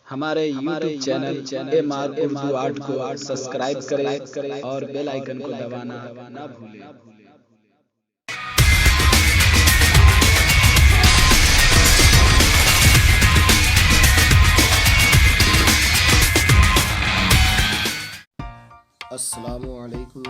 हमारे YouTube channel Urdu को subscribe करें और बेल आइकन को दबाना ना भूलें। अलैकुम व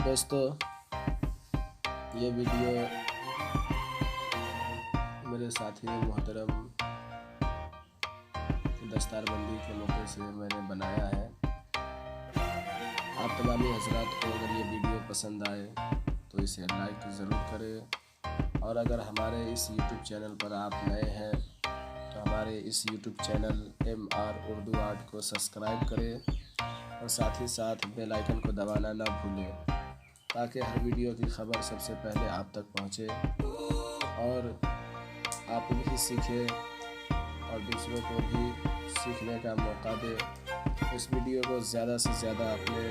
दोस्तों, ये वीडियो मेरे साथी मोहतरम दस्तार बंदी के मौके से मैंने बनाया है। आप तमामी हजरात को अगर ये वीडियो पसंद आए तो इसे लाइक ज़रूर करें, और अगर हमारे इस यूट्यूब चैनल पर आप नए हैं तो हमारे इस यूट्यूब चैनल उर्दू को सब्सक्राइब करें और साथ ही साथ बेल आइकन को दबाना ना भूलें, ताकि हर वीडियो की खबर सबसे पहले आप तक पहुंचे और आप भी सीखें और दूसरों को भी सीखने का मौका दें। इस वीडियो को ज़्यादा से ज़्यादा अपने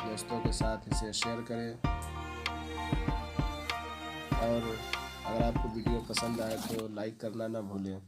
दोस्तों के साथ इसे शेयर करें, और अगर आपको वीडियो पसंद आए तो लाइक करना ना भूलें।